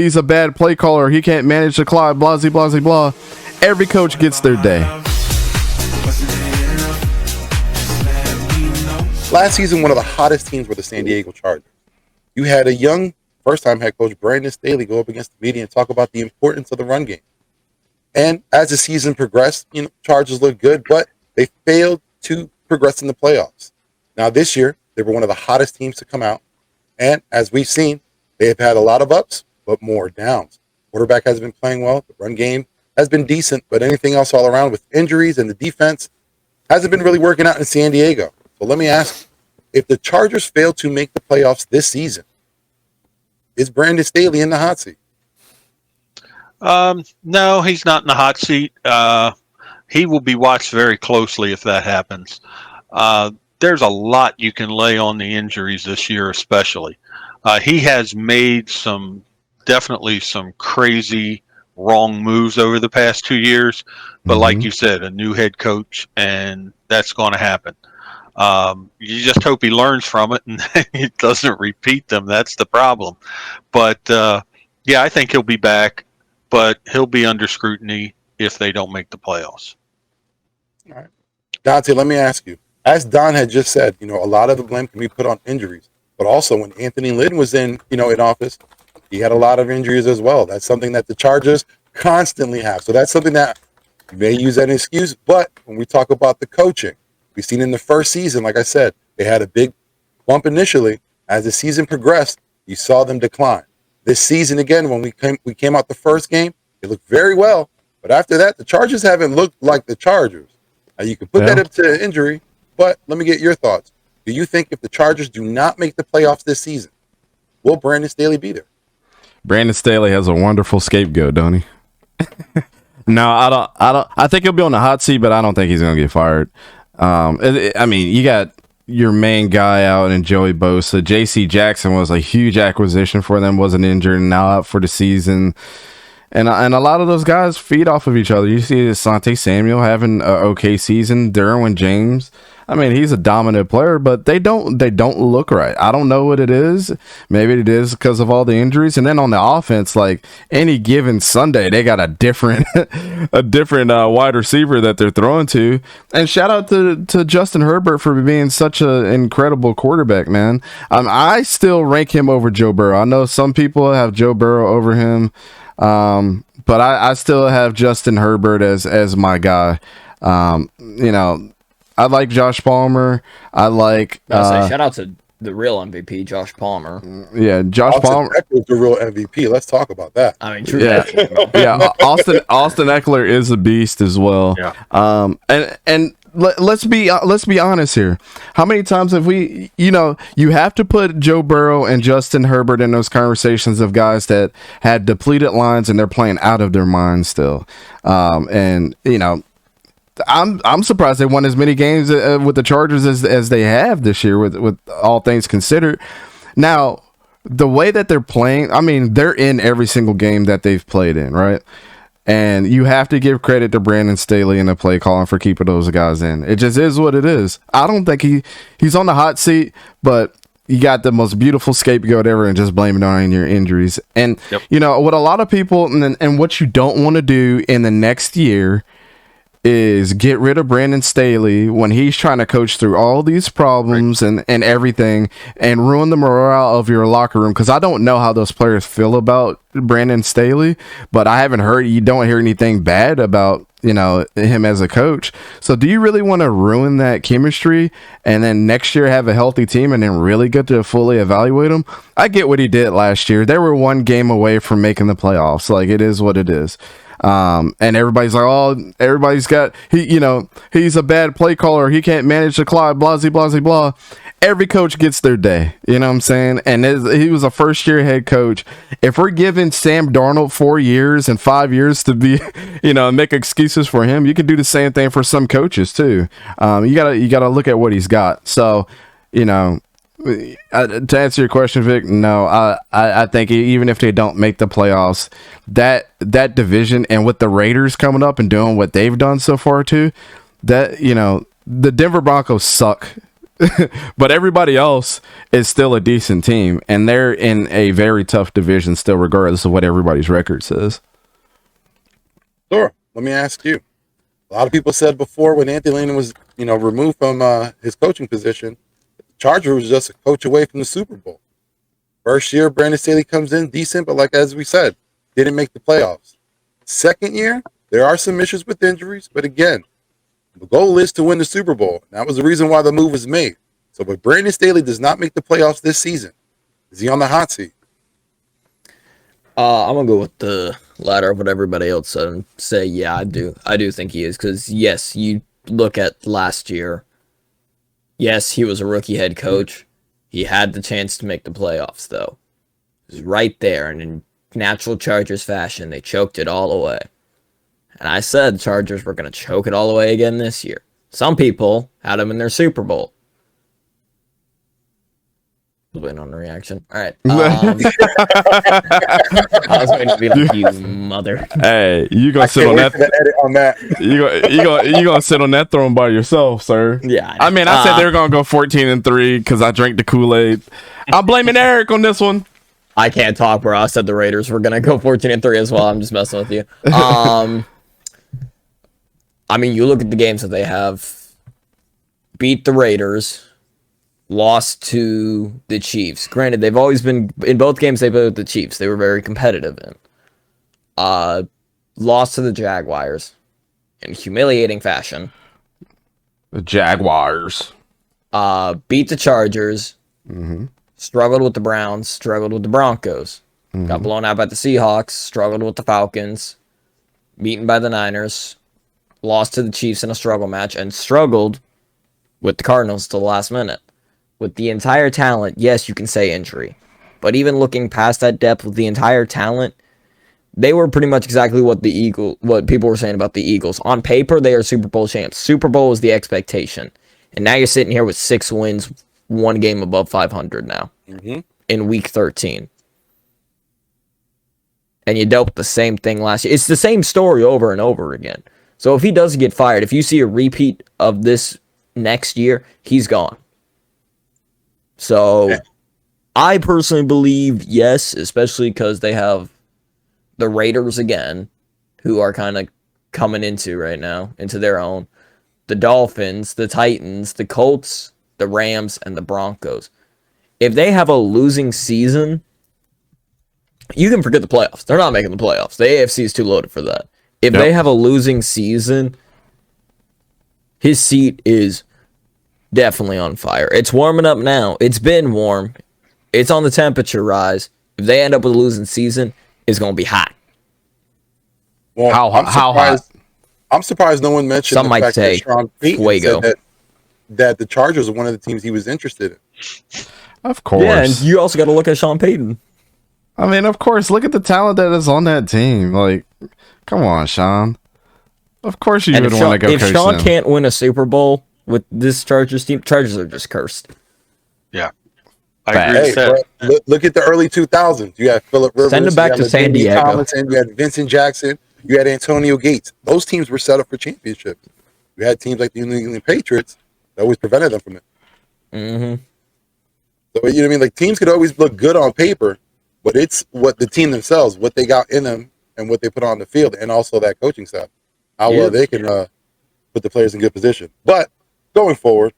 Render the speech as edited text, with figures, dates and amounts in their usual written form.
he's a bad play caller. He can't manage the clock, blah, blah, blah, blah. Every coach gets their day. Last season, one of the hottest teams were the San Diego Chargers. You had a young first-time head coach, Brandon Staley, go up against the media and talk about the importance of the run game. And as the season progressed, Chargers looked good, but they failed to progress in the playoffs. Now this year, they were one of the hottest teams to come out. And as we've seen, they have had a lot of ups, but more downs. Quarterback has been playing well. The run game has been decent, but anything else all around with injuries and the defense hasn't been really working out in San Diego. So let me ask you, if the Chargers fail to make the playoffs this season, is Brandon Staley in the hot seat? No, he's not in the hot seat. He will be watched very closely if that happens. There's a lot you can lay on the injuries this year, especially. He has made definitely some crazy wrong moves over the past 2 years. But like you said, a new head coach, and that's going to happen. You just hope he learns from it and he doesn't repeat them. That's the problem. But, yeah, I think he'll be back, but he'll be under scrutiny if they don't make the playoffs. All right. Dante, let me ask you. As Don had just said, a lot of the blame can be put on injuries. But also when Anthony Lynn was in office, he had a lot of injuries as well. That's something that the Chargers constantly have. So that's something that you may use as an excuse. But when we talk about the coaching, we've seen in the first season, like I said, they had a big bump initially. As the season progressed, you saw them decline. This season, again, when we came out the first game, it looked very well. But after that, the Chargers haven't looked like the Chargers. Now, you can put that up to injury, but let me get your thoughts. Do you think if the Chargers do not make the playoffs this season, will Brandon Staley be there? Brandon Staley has a wonderful scapegoat, don't he? No, I don't. I think he'll be on the hot seat, but I don't think he's going to get fired. You got your main guy out in Joey Bosa. J.C. Jackson was a huge acquisition for them, wasn't injured, and now out for the season. And a lot of those guys feed off of each other. You see Asante Samuel having an okay season. Derwin James, he's a dominant player, but they don't look right. I don't know what it is. Maybe it is because of all the injuries. And then on the offense, like any given Sunday, they got a different wide receiver that they're throwing to. And shout out to Justin Herbert for being such an incredible quarterback, man. I still rank him over Joe Burrow. I know some people have Joe Burrow over him. But I still have Justin Herbert as my guy. I like Josh Palmer. I like shout out to the real MVP, Josh Palmer. Yeah, Josh Palmer is the real MVP. Let's talk about that. True. Yeah. Austin Eckler is a beast as well. Yeah. And let's be honest here. How many times have we, you have to put Joe Burrow and Justin Herbert in those conversations of guys that had depleted lines and they're playing out of their minds still. I'm surprised they won as many games with the Chargers as they have this year with all things considered. Now, the way that they're playing, they're in every single game that they've played in, right? And you have to give credit to Brandon Staley and the play calling for keeping those guys in. It just is what it is. I don't think he's on the hot seat, but you got the most beautiful scapegoat ever and just blame it on your injuries. And, what a lot of people and what you don't want to do in the next year is get rid of Brandon Staley when he's trying to coach through all these problems and everything and ruin the morale of your locker room. Because I don't know how those players feel about Brandon Staley, but you don't hear anything bad about, him as a coach. So do you really want to ruin that chemistry and then next year have a healthy team and then really get to fully evaluate them? I get what he did last year. They were one game away from making the playoffs. Like, it is what it is. And everybody's like, he's a bad play caller. He can't manage the clock, blah, blah, blah. Every coach gets their day. You know what I'm saying? And he was a first-year head coach. If we're giving Sam Darnold 4 years and 5 years to be, make excuses for him, you can do the same thing for some coaches too. You gotta look at what he's got. So, to answer your question, Vic, no, I think even if they don't make the playoffs, that division and with the Raiders coming up and doing what they've done so far too, that the Denver Broncos suck. But everybody else is still a decent team, and they're in a very tough division still, regardless of what everybody's record says. Sure. Let me ask you. A lot of people said before when Anthony Lynn was, removed from his coaching position, the Chargers was just a coach away from the Super Bowl. First year, Brandon Staley comes in decent, but like as we said, didn't make the playoffs. Second year, there are some issues with injuries, but again, the goal is to win the Super Bowl. That was the reason why the move was made. So if Brandon Staley does not make the playoffs this season, is he on the hot seat? I'm gonna go with the latter of what everybody else said and say, yeah, I do think he is, because yes, you look at last year. Yes, he was a rookie head coach. He had the chance to make the playoffs, though. It was right there, and in natural Chargers fashion, they choked it all away. And I said the Chargers were gonna choke it all away again this year. Some people had them in their Super Bowl. Waiting on the reaction. All right. I was waiting to be like, you mother. Hey, you gonna sit on that? You gonna sit on that throne by yourself, sir? Yeah. I mean, I said they're gonna go 14-3 because I drank the Kool-Aid. I'm blaming Eric on this one. I can't talk, bro. I said the Raiders were gonna go 14-3 as well. I'm just messing with you. I mean, you look at the games that they have. Beat the Raiders. Lost to the Chiefs. Granted, they've always been in both games they played with the Chiefs. They were very competitive in. Lost to the Jaguars in humiliating fashion. The Jaguars. Beat the Chargers. Mm-hmm. Struggled with the Browns. Struggled with the Broncos. Mm-hmm. Got blown out by the Seahawks. Struggled with the Falcons. Beaten by the Niners. Lost to the Chiefs in a struggle match. And struggled with the Cardinals till the last minute. With the entire talent, yes, you can say injury. But even looking past that depth with the entire talent, they were pretty much exactly what people were saying about the Eagles. On paper, they are Super Bowl champs. Super Bowl is the expectation. And now you're sitting here with 6 wins, 1 game above 500 now. Mm-hmm. In week 13. And you dealt with the same thing last year. It's the same story over and over again. So if he doesn't get fired, if you see a repeat of this next year, he's gone. So, I personally believe yes, especially because they have the Raiders again, who are kind of coming into right now, into their own. The Dolphins, the Titans, the Colts, the Rams, and the Broncos. If they have a losing season, you can forget the playoffs. They're not making the playoffs. The AFC is too loaded for that. If they have a losing season, his seat is definitely on fire. It's warming up now. It's been warm. It's on the temperature rise. If they end up with a losing season, it's going to be hot. Well, How hot? I'm surprised no one mentioned Some the might fact say that Sean Payton fuego. said that the Chargers are one of the teams he was interested in. Of course. Yeah, and you also got to look at Sean Payton. I mean, of course. Look at the talent that is on that team. Like, come on, Sean. Of course you would want to go if coach Sean them. can't win a Super Bowl with this Chargers team, Chargers are just cursed. Yeah. I agree Hey, with that. bro, look at the early 2000s. You had Phillip Rivers. Send him back you to had San Ladainian Diego. Tomlinson, you had Vincent Jackson. You had Antonio Gates. Those teams were set up for championships. You had teams like the New England Patriots that always prevented them from it. Mm-hmm. So, you know what I mean? Like, teams could always look good on paper, but it's what the team themselves, what they got in them, and what they put on the field, and also that coaching staff. How well they can put the players in good position. But going forward,